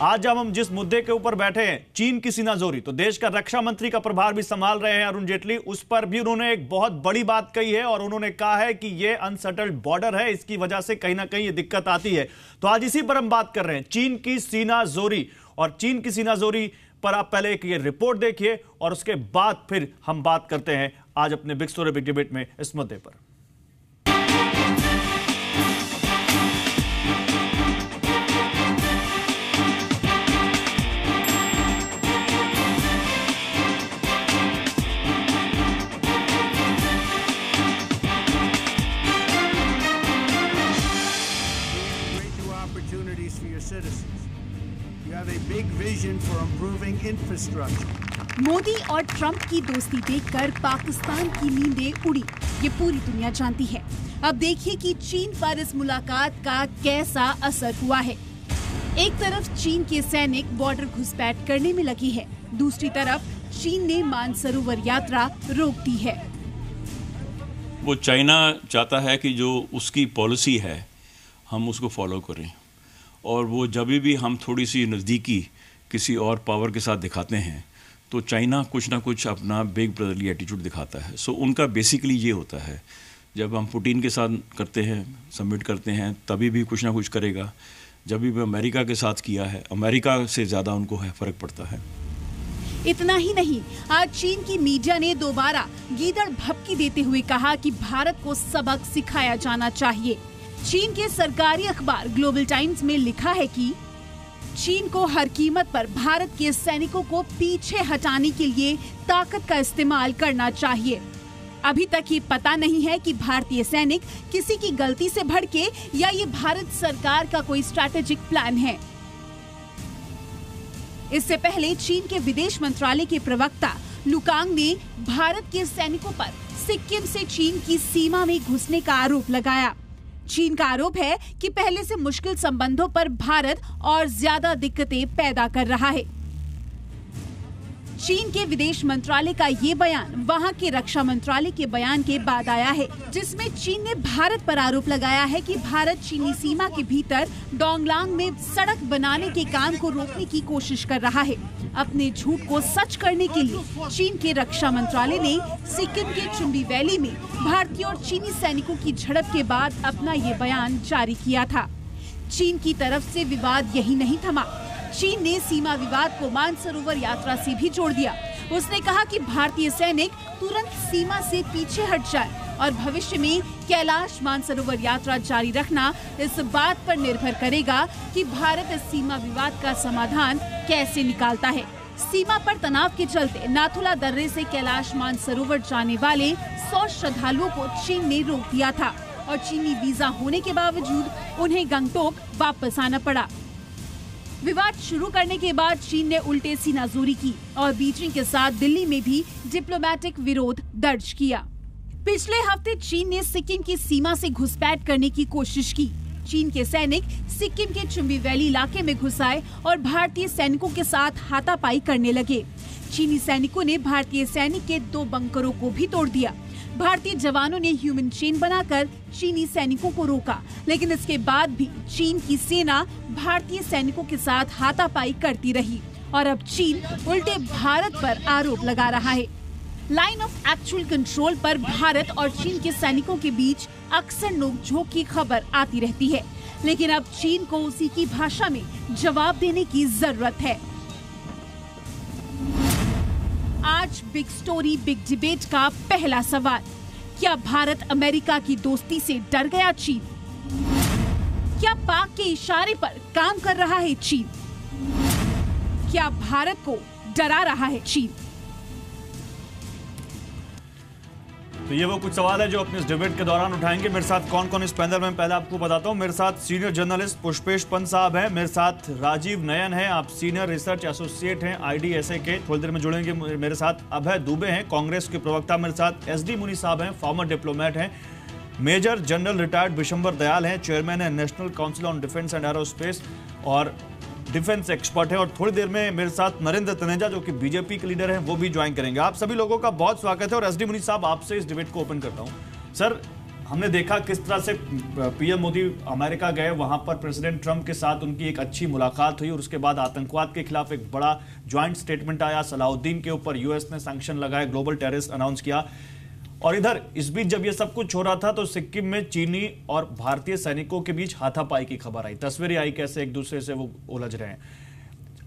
आज जब हम जिस मुद्दे के ऊपर बैठे हैं, चीन की सीनाजोरी, तो देश का रक्षा मंत्री का प्रभार भी संभाल रहे हैं अरुण जेटली। उस पर भी उन्होंने एक बहुत बड़ी बात कही है और उन्होंने कहा है कि यह अनसेटल्ड बॉर्डर है, इसकी वजह से कहीं ना कहीं ये दिक्कत आती है। तो आज इसी पर हम बात कर रहे हैं, चीन की सीनाजोरी। और चीन की सीनाजोरी पर आप पहले एक ये रिपोर्ट देखिए और उसके बाद फिर हम बात करते हैं आज अपने बिग स्टोरी बिग डिबेट में इस मुद्दे पर। मोदी और ट्रंप की दोस्ती देखकर पाकिस्तान की नींदें उड़ी, ये पूरी दुनिया जानती है। अब देखिए कि चीन पर इस मुलाकात का कैसा असर हुआ है। एक तरफ चीन के सैनिक बॉर्डर घुसपैठ करने में लगी है, दूसरी तरफ चीन ने मानसरोवर यात्रा रोक दी है। वो चाइना चाहता है कि जो उसकी पॉलिसी है हम उसको फॉलो करें, और वो जब भी हम थोड़ी सी नज़दीकी किसी और पावर के साथ दिखाते हैं तो चाइना कुछ ना कुछ अपना बिग ब्रदरली एटीट्यूड दिखाता है। सो उनका बेसिकली ये होता है, जब हम पुतिन के साथ करते हैं, सबमिट करते हैं, तभी भी कुछ ना कुछ करेगा। जब भी अमेरिका के साथ किया है, अमेरिका से ज़्यादा उनको फ़र्क पड़ता है। इतना ही नहीं, आज चीन की मीडिया ने दोबारा गीदड़ भभकी देते हुए कहा कि भारत को सबक सिखाया जाना चाहिए। चीन के सरकारी अखबार ग्लोबल टाइम्स में लिखा है कि चीन को हर कीमत पर भारत के सैनिकों को पीछे हटाने के लिए ताकत का इस्तेमाल करना चाहिए। अभी तक ये पता नहीं है कि भारतीय सैनिक किसी की गलती से भड़के या ये भारत सरकार का कोई स्ट्रैटेजिक प्लान है। इससे पहले चीन के विदेश मंत्रालय के प्रवक्ता लुकांग ने भारत के सैनिकों पर सिक्किम से चीन की सीमा में घुसने का आरोप लगाया। चीन का आरोप है कि पहले से मुश्किल संबंधों पर भारत और ज्यादा दिक्कतें पैदा कर रहा है। चीन के विदेश मंत्रालय का ये बयान वहां के रक्षा मंत्रालय के बयान के बाद आया है, जिसमें चीन ने भारत पर आरोप लगाया है कि भारत चीनी सीमा के भीतर डोंगलांग में सड़क बनाने के काम को रोकने की कोशिश कर रहा है। अपने झूठ को सच करने के लिए चीन के रक्षा मंत्रालय ने सिक्किम के चुम्बी वैली में भारतीय और चीनी सैनिकों की झड़प के बाद अपना ये बयान जारी किया था। चीन की तरफ से विवाद यही नहीं थमा, चीन ने सीमा विवाद को मानसरोवर यात्रा से भी जोड़ दिया। उसने कहा कि भारतीय सैनिक तुरंत सीमा से पीछे हट जाए और भविष्य में कैलाश मानसरोवर यात्रा जारी रखना इस बात पर निर्भर करेगा कि भारत इस सीमा विवाद का समाधान कैसे निकालता है। सीमा पर तनाव के चलते नाथुला दर्रे से कैलाश मानसरोवर जाने वाले 100 श्रद्धालुओं को चीन ने रोक दिया था और चीनी वीजा होने के बावजूद उन्हें गंगटोक वापस आना पड़ा। विवाद शुरू करने के बाद चीन ने उल्टे सीनाजोरी की और बीजिंग के साथ दिल्ली में भी डिप्लोमेटिक विरोध दर्ज किया। पिछले हफ्ते चीन ने सिक्किम की सीमा से घुसपैठ करने की कोशिश की। चीन के सैनिक सिक्किम के चुम्बी वैली इलाके में घुस आए और भारतीय सैनिकों के साथ हाथापाई करने लगे। चीनी सैनिकों ने भारतीय सैनिक के 2 बंकरों को भी तोड़ दिया। भारतीय जवानों ने ह्यूमन चेन बनाकर चीनी सैनिकों को रोका, लेकिन इसके बाद भी चीन की सेना भारतीय सैनिकों के साथ हाथापाई करती रही और अब चीन उल्टे भारत पर आरोप लगा रहा है। लाइन ऑफ एक्चुअल कंट्रोल पर भारत और चीन के सैनिकों के बीच अक्सर नोकझोंक की खबर आती रहती है, लेकिन अब चीन को उसी की भाषा में जवाब देने की जरूरत है। आज बिग स्टोरी बिग डिबेट का पहला सवाल, क्या भारत अमेरिका की दोस्ती से डर गया चीन? क्या पाक के इशारे पर काम कर रहा है चीन? क्या भारत को डरा रहा है चीन? तो ये वो कुछ सवाल है जो अपने इस डिबेट के दौरान उठाएंगे। मेरे साथ कौन कौन इस पैनल में, पहले आपको बताता हूं। मेरे साथ सीनियर जर्नलिस्ट पुष्पेश पंत साहब हैं, मेरे साथ राजीव नयन हैं, आप सीनियर रिसर्च एसोसिएट हैं IDSA के, थोड़ी देर में जुड़ेंगे। मेरे साथ अभय दुबे हैं, कांग्रेस के प्रवक्ता। मेरे साथ SD मुनि साहब हैं, फॉर्मर डिप्लोमेट हैं। Major general retired Vishambar Dayal हैं, चेयरमैन है national council on defence and aerospace और डिफेंस एक्सपर्ट है। और थोड़ी देर में मेरे साथ नरेंद्र तनेजा जो कि बीजेपी के लीडर हैं, वो भी ज्वाइन करेंगे। आप सभी लोगों का बहुत स्वागत है। और SD मुनि साहब, आपसे इस डिबेट को ओपन करता हूं। सर, हमने देखा किस तरह से पीएम मोदी अमेरिका गए, वहां पर प्रेसिडेंट ट्रंप के साथ उनकी एक अच्छी मुलाकात हुई और उसके बाद आतंकवाद के खिलाफ एक बड़ा ज्वाइंट स्टेटमेंट आया। सलाउद्दीन के ऊपर यूएस ने सैंक्शन लगाए, ग्लोबल टेररिस्ट अनाउंस किया। और इधर इस बीच जब ये सब कुछ हो रहा था तो सिक्किम में चीनी और भारतीय सैनिकों के बीच हाथापाई की खबर आई, तस्वीरें आई कैसे एक दूसरे से वो उलझ रहे हैं।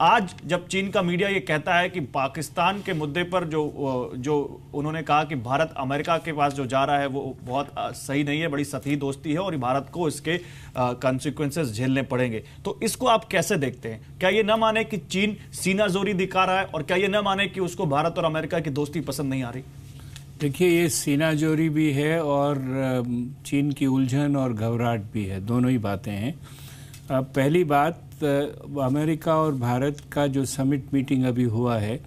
आज जब चीन का मीडिया ये कहता है कि पाकिस्तान के मुद्दे पर जो उन्होंने कहा कि भारत अमेरिका के पास जो जा रहा है वो बहुत सही नहीं है, बड़ी सतही दोस्ती है और भारत को इसके कॉन्सिक्वेंसेस झेलने पड़ेंगे, तो इसको आप कैसे देखते हैं? क्या ये न माने कि चीन सीना जोरी दिखा रहा है और क्या ये न माने कि उसको भारत और अमेरिका की दोस्ती पसंद नहीं आ रही? देखिए, ये सीना जोरी भी है और चीन की उलझन और घबराहट भी है, दोनों ही बातें हैं। पहली बात, अमेरिका और भारत का जो समिट मीटिंग अभी हुआ है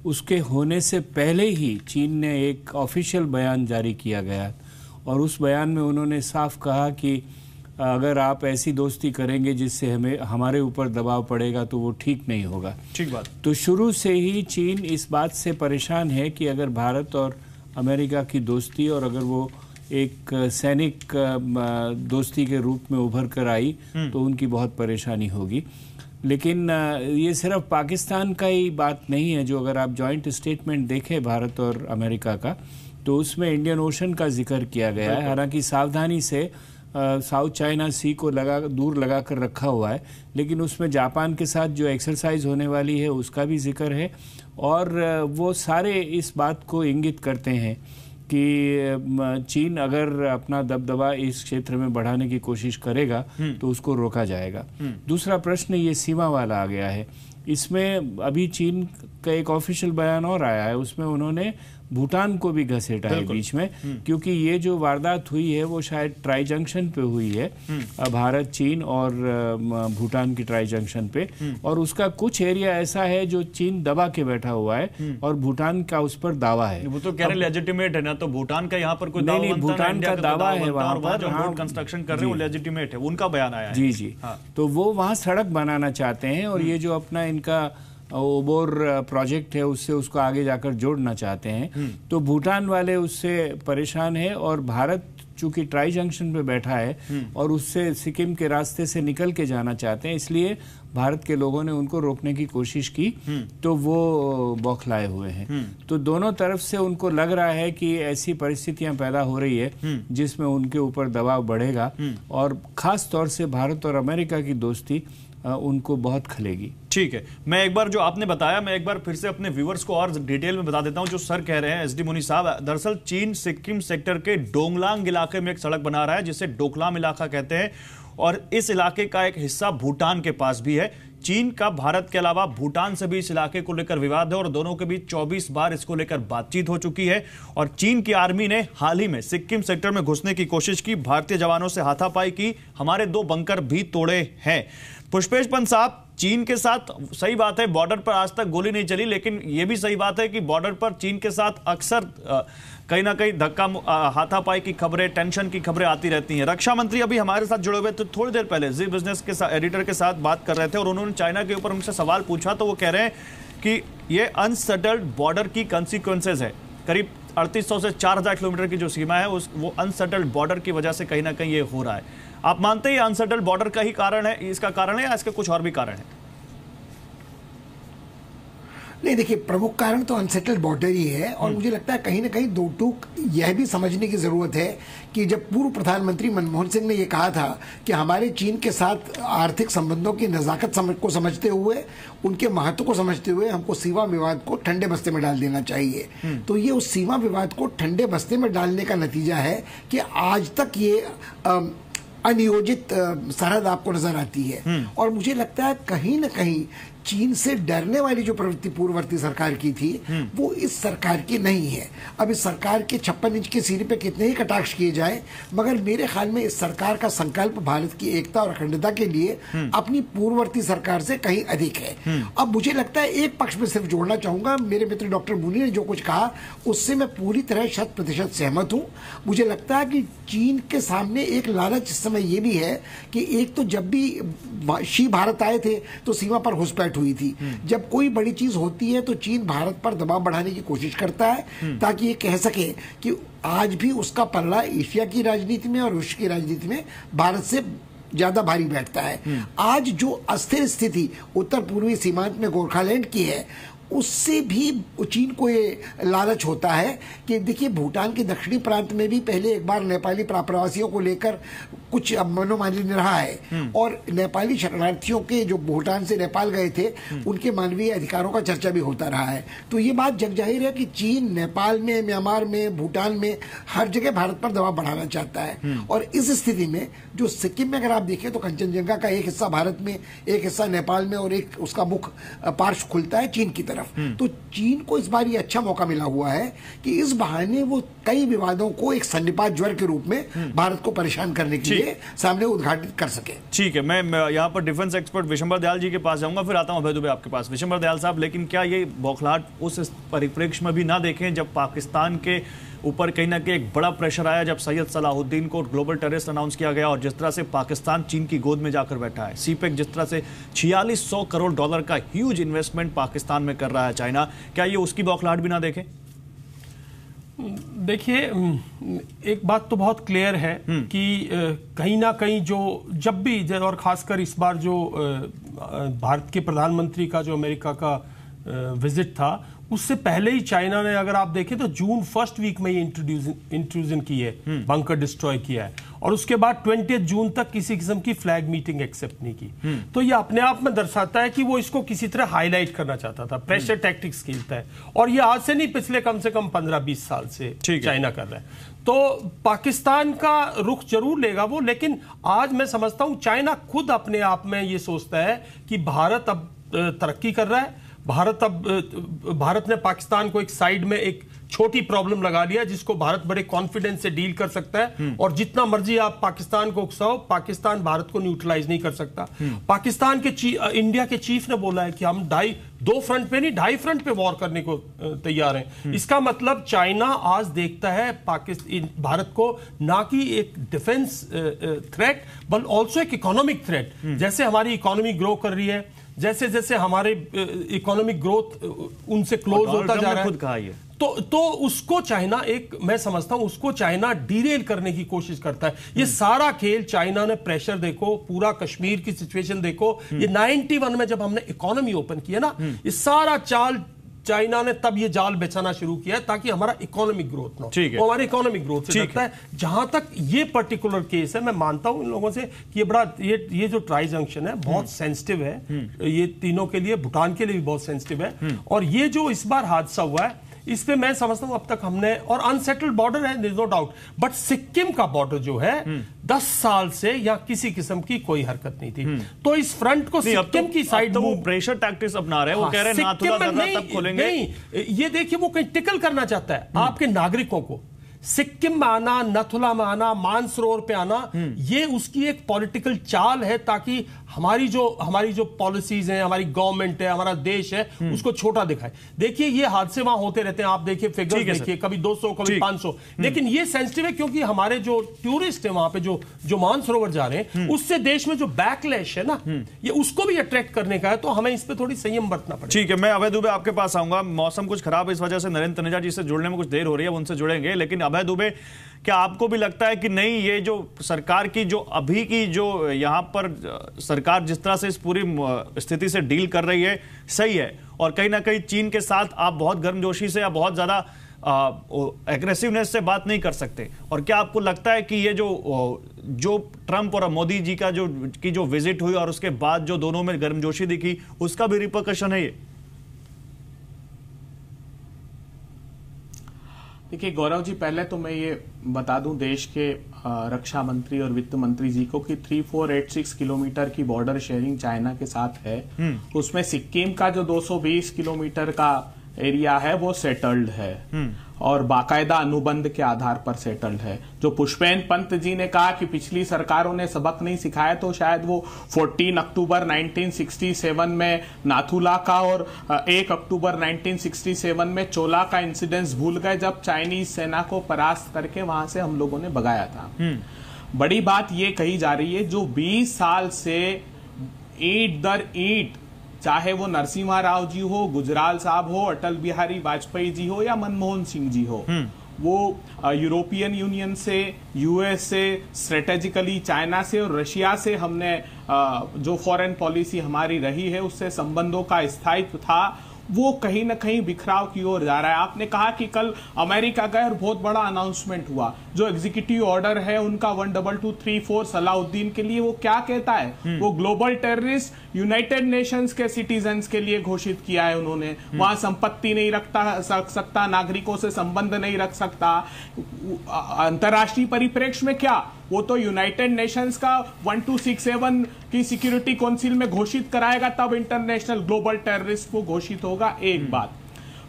उसके होने से पहले ही चीन ने एक ऑफिशियल बयान जारी किया गया और उस बयान में उन्होंने साफ कहा कि अगर आप ऐसी दोस्ती करेंगे जिससे हमें हमारे ऊपर दबाव पड़ेगा तो वो ठीक नहीं होगा। ठीक बात। तो शुरू से ही चीन इस बात से परेशान है कि अगर भारत और अमेरिका की दोस्ती और अगर वो एक सैनिक दोस्ती के रूप में उभर कर आई तो उनकी बहुत परेशानी होगी। लेकिन ये सिर्फ पाकिस्तान का ही बात नहीं है। जो अगर आप जॉइंट स्टेटमेंट देखें भारत और अमेरिका का तो उसमें इंडियन ओशन का जिक्र किया गया है। हालांकि सावधानी से साउथ चाइना सी को दूर लगा कर रखा हुआ है, लेकिन उसमें जापान के साथ जो एक्सरसाइज होने वाली है उसका भी जिक्र है। और वो सारे इस बात को इंगित करते हैं कि चीन अगर अपना दबदबा इस क्षेत्र में बढ़ाने की कोशिश करेगा तो उसको रोका जाएगा। दूसरा प्रश्न ये सीमा वाला आ गया है। इसमें अभी चीन का एक ऑफिशियल बयान और आया है, उसमें उन्होंने भूटान को भी घसीटा है बीच में, क्योंकि ये जो वारदात हुई है वो शायद ट्राई जंक्शन पे हुई है, भारत चीन और भूटान की ट्राई जंक्शन पे, और उसका कुछ एरिया ऐसा है जो चीन दबा के बैठा हुआ है और भूटान का उस पर दावा है। वो तो कह रहे लेजिटिमेट है ना, तो भूटान का यहाँ पर कोई नहीं, भूटान का दावा है वहाँ पर, जो रोड कंस्ट्रक्शन कर रहे हैं वो लेजिटिमेट है, उनका बयान आया है। जी जी, तो वो वहाँ सड़क बनाना चाहते हैं और ये जो अपना इनका ओबोर प्रोजेक्ट है उससे उसको आगे जाकर जोड़ना चाहते हैं। तो भूटान वाले उससे परेशान है और भारत चूंकि ट्राई जंक्शन पे बैठा है और उससे सिक्किम के रास्ते से निकल के जाना चाहते हैं, इसलिए भारत के लोगों ने उनको रोकने की कोशिश की तो वो बौखलाए हुए हैं। तो दोनों तरफ से उनको लग रहा है कि ऐसी परिस्थितियां पैदा हो रही है जिसमें उनके ऊपर दबाव बढ़ेगा और खास तौर से भारत और अमेरिका की दोस्ती उनको बहुत खलेगी। ठीक है, मैं एक बार जो आपने बताया मैं एक बार फिर से अपने व्यूअर्स को और डिटेल में बता देता हूं। जो सर कह रहे हैं एसडी मुनि साहब, दरअसल चीन सिक्किम सेक्टर के डोंगलांग इलाके में एक सड़क बना रहा है जिसे डोकलाम इलाका कहते हैं और इस इलाके का एक हिस्सा भूटान के पास भी है। चीन का भारत के अलावा भूटान से भी इस इलाके को लेकर विवाद है और दोनों के बीच 24 बार इसको लेकर बातचीत हो चुकी है और चीन की आर्मी ने हाल ही में सिक्किम सेक्टर में घुसने की कोशिश की, भारतीय जवानों से हाथापाई की, हमारे 2 बंकर भी तोड़े हैं। पुष्पेश पंत साहब, चीन के साथ सही बात है बॉर्डर पर आज तक गोली नहीं चली, लेकिन यह भी सही बात है कि बॉर्डर पर चीन के साथ अक्सर कहीं ना कहीं धक्का हाथापाई की खबरें, टेंशन की खबरें आती रहती हैं। रक्षा मंत्री अभी हमारे साथ जुड़े हुए थे, थोड़ी देर पहले जी बिजनेस के एडिटर के साथ बात कर रहे थे और उन्होंने चाइना के ऊपर उनसे सवाल पूछा तो वो कह रहे हैं कि ये अनसेटल्ड बॉर्डर की कंसिक्वेंसेज है। करीब 3800 से 4000 किलोमीटर की जो सीमा है वो अनसेटल्ड बॉर्डर की वजह से कहीं ना कहीं ये हो रहा है। आप मानते हैं अनसेटल्ड बॉर्डर का ही कारण है, इसका कारण है या इसके कुछ और भी कारण है? नहीं, देखिए, प्रमुख कारण तो अनसेटल्ड बॉर्डर ही है और मुझे लगता है कहीं ना कहीं दो टूक यह भी समझने की जरूरत है कि जब पूर्व प्रधानमंत्री मनमोहन सिंह ने यह कहा था कि हमारे चीन के साथ आर्थिक संबंधों की नजाकत को समझते हुए, उनके महत्व को समझते हुए हमको सीमा विवाद को ठंडे बस्ते में डाल देना चाहिए, तो ये उस सीमा विवाद को ठंडे बस्ते में डालने का नतीजा है कि आज तक ये अनियोजित सरहद आपको नजर आती है। और मुझे लगता है कहीं ना कहीं चीन से डरने वाली जो प्रवृत्ति पूर्ववर्ती सरकार की थी वो इस सरकार की नहीं है। अब इस सरकार के 56 इंच के सीने पे कितने ही कटाक्ष किए जाए, मगर मेरे ख्याल में इस सरकार का संकल्प भारत की एकता और अखंडता के लिए अपनी पूर्ववर्ती सरकार से कहीं अधिक है। अब मुझे लगता है एक पक्ष में सिर्फ जोड़ना चाहूंगा, मेरे मित्र डॉक्टर मुनि ने जो कुछ कहा उससे मैं पूरी तरह 100% सहमत हूं। मुझे लगता है कि चीन के सामने एक लालच इस समय ये भी है कि एक तो जब भी शी भारत आए थे तो सीमा पर घुसपैठ हुई थी। जब कोई बड़ी चीज होती है तो चीन भारत पर दबाव बढ़ाने की कोशिश करता है ताकि ये कह सके कि आज भी उसका पल्ला एशिया की राजनीति में और विश्व की राजनीति में भारत से ज्यादा भारी बैठता है। आज जो अस्थिर स्थिति उत्तर पूर्वी सीमांत में गोरखालैंड की है, उससे भी चीन को ये लालच होता है कि देखिए भूटान के दक्षिणी प्रांत में भी पहले एक बार नेपाली प्रवासियों को लेकर कुछ मनोमालिन्य रहा है और नेपाली शरणार्थियों के जो भूटान से नेपाल गए थे उनके मानवीय अधिकारों का चर्चा भी होता रहा है। तो ये बात जग जाहिर है कि चीन नेपाल में, म्यांमार में, भूटान में हर जगह भारत पर दबाव बढ़ाना चाहता है। और इस स्थिति में जो सिक्किम में अगर आप देखें तो कंचनजंगा का एक हिस्सा भारत में, एक हिस्सा नेपाल में और एक उसका मुख पार्श्व खुलता है चीन की तरफ। तो चीन को इस बार ये अच्छा मौका मिला हुआ है कि इस बहाने वो कई विवादों को एक सन्निपात ज्वर के रूप में भारत को परेशान करने के लिए सामने उद्घाटित कर सके। ठीक है, मैं यहाँ पर डिफेंस एक्सपर्ट विशंबर दयाल जी के पास जाऊंगा, फिर आता हूं अभय दुबे आपके पास। विशंबर दयाल साहब, लेकिन क्या ये बौखलाहट उस परिप्रेक्ष्य में भी ना देखें जब पाकिस्तान के ऊपर कहीं ना कहीं एक बड़ा प्रेशर आया, जब सैयद सलाहुद्दीन को ग्लोबल टेररिस्ट अनाउंस किया गया और जिस तरह से पाकिस्तान चीन की गोद में जाकर बैठा है, सीपेक जिस तरह से 4600 करोड़ डॉलर का ह्यूज इन्वेस्टमेंट पाकिस्तान में कर रहा है चाइना, क्या ये उसकी बौखलाहट भी ना देखें? देखिए, एक बात तो बहुत क्लियर है कि कहीं ना कहीं जो जब भी, और खासकर इस बार जो भारत के प्रधानमंत्री का जो अमेरिका का विजिट था, उससे पहले ही चाइना ने, अगर आप देखें तो जून फर्स्ट वीक में ही इंट्रूजन की है, बंकर डिस्ट्रॉय किया है और उसके बाद 20 जून तक किसी किस्म की फ्लैग मीटिंग एक्सेप्ट नहीं की। तो ये अपने आप में दर्शाता है कि वो इसको किसी तरह हाईलाइट करना चाहता था, प्रेशर टैक्टिक्स खेलता है और ये आज से नहीं, पिछले कम से कम 15-20 साल से चाइना कर रहा है। तो पाकिस्तान का रुख जरूर लेगा वो, लेकिन आज मैं समझता हूं चाइना खुद अपने आप में ये सोचता है कि भारत अब तरक्की कर रहा है, भारत ने पाकिस्तान को एक साइड में एक छोटी प्रॉब्लम लगा लिया जिसको भारत बड़े कॉन्फिडेंस से डील कर सकता है और जितना मर्जी आप पाकिस्तान को उकसाओ, पाकिस्तान भारत को न्यूट्रलाइज नहीं कर सकता। पाकिस्तान के इंडिया के चीफ ने बोला है कि हम 2 फ्रंट पे नहीं 2.5 फ्रंट पे वॉर करने को तैयार हैं। इसका मतलब चाइना आज देखता है भारत को ना कि एक डिफेंस थ्रेट बल्कि ऑल्सो एक इकोनॉमिक थ्रेट। जैसे हमारी इकोनॉमी ग्रो कर रही है, जैसे जैसे हमारे इकोनॉमिक ग्रोथ उनसे क्लोज होता जा रहा है, खुद कहा है तो उसको चाइना, एक मैं समझता हूं उसको चाइना डीरेल करने की कोशिश करता है। ये सारा खेल चाइना ने, प्रेशर देखो, पूरा कश्मीर की सिचुएशन देखो, ये 91 में जब हमने इकोनॉमी ओपन किया ना, ये सारा चाल चाइना ने तब ये जाल बिछाना शुरू किया ताकि हमारा इकोनॉमिक ग्रोथ ना हो। हमारे इकोनॉमिक ग्रोथ से लगता है जहां तक ये पर्टिकुलर केस है, मैं मानता हूं इन लोगों से कि ये बड़ा ये जो ट्राई जंक्शन है बहुत सेंसिटिव है, ये तीनों के लिए, भूटान के लिए भी बहुत सेंसिटिव है। और ये जो इस बार हादसा हुआ है इस पे मैं समझता हूं अब तक हमने, और अनसेटल्ड बॉर्डर है, there is no doubt, but Sikkim का बॉर्डर जो है 10 साल से या किसी किस्म की कोई हरकत नहीं थी। तो इस फ्रंट को सिक्किम की साइड तो वो प्रेशर टैक्टिक्स अपना रहे हैं, वो कह रहे हैं नाथुला दर्रा तब खोलेंगे। नहीं, ये देखिए वो कहीं टिकल करना चाहता है आपके नागरिकों को। सिक्किम में आना, नथुला में आना, मानसरोवर पे आना, ये उसकी एक पॉलिटिकल चाल है ताकि हमारी जो पॉलिसीज हैं, हमारी गवर्नमेंट है, हमारा देश है, उसको छोटा दिखाए। देखिए ये हादसे वहां होते रहते हैं, आप देखिए फिगर्स देखिए, कभी 200 कभी 500, लेकिन ये सेंसिटिव है क्योंकि हमारे जो टूरिस्ट है वहां पे जो मानसरोवर जा रहे हैं, उससे देश में जो बैकलैश है ना, ये उसको भी अट्रैक्ट करने का है। तो हमें इस पे थोड़ी संयम बरतना पड़ेगा। ठीक है, मैं अभय दुबे आपके पास आऊंगा। मौसम कुछ खराब है, इस वजह से नरेंद्र तनेजा जी से जुड़ने में कुछ देर हो रही है, उनसे जुड़ेंगे। लेकिन अभय दुबे, क्या आपको भी लगता है कि नहीं, ये जो सरकार की जो अभी की जो यहां पर सरकार जिस तरह से इस पूरी स्थिति से डील कर रही है सही है, और कहीं ना कहीं चीन के साथ आप बहुत गर्मजोशी से या बहुत ज्यादा एग्रेसिवनेस से बात नहीं कर सकते? और क्या आपको लगता है कि ये जो ट्रंप और मोदी जी का जो विजिट हुई और उसके बाद जो दोनों में गर्मजोशी दिखी, उसका भी रिपरकशन है ये? देखिए गौरव जी, पहले तो मैं ये बता दूं देश के रक्षा मंत्री और वित्त मंत्री जी को कि 3486 किलोमीटर की बॉर्डर शेयरिंग चाइना के साथ है। उसमें सिक्किम का जो 220 किलोमीटर का एरिया है वो सेटल्ड है और बाकायदा अनुबंध के आधार पर सेटल्ड है। जो पुष्पेन पंत जी ने कहा कि पिछली सरकारों ने सबक नहीं सिखाया, तो शायद वो 14 अक्टूबर 1967 में नाथुला का और 1 अक्टूबर 1967 में चोला का इंसिडेंस भूल गए, जब चाइनीज सेना को परास्त करके वहां से हम लोगों ने भगाया था। बड़ी बात ये कही जा रही है, जो 20 साल से ईंट दर ईंट, चाहे वो नरसिम्हा राव जी हो, गुजराल साहब हो, अटल बिहारी वाजपेयी जी हो या मनमोहन सिंह जी हो, वो यूरोपियन यूनियन से, यूएस से, स्ट्रेटेजिकली चाइना से और रशिया से हमने जो फॉरेन पॉलिसी हमारी रही है उससे संबंधों का स्थायित्व था, वो कहीं ना कहीं बिखराव की ओर जा रहा है। आपने कहा कि कल अमेरिका गए और बहुत बड़ा अनाउंसमेंट हुआ, जो एग्जीक्यूटिव ऑर्डर है उनका 12234 सलाउद्दीन के लिए, वो क्या कहता है? वो ग्लोबल टेररिस्ट यूनाइटेड नेशंस के सिटीजन्स के लिए घोषित किया है उन्होंने। वहां संपत्ति नहीं रख सकता, नागरिकों से संबंध नहीं रख सकता। अंतर्राष्ट्रीय परिप्रेक्ष्य में क्या, वो तो यूनाइटेड नेशंस का 1267 की सिक्योरिटी काउंसिल में घोषित कराएगा, तब इंटरनेशनल ग्लोबल टेररिस्ट को घोषित होगा। एक बात,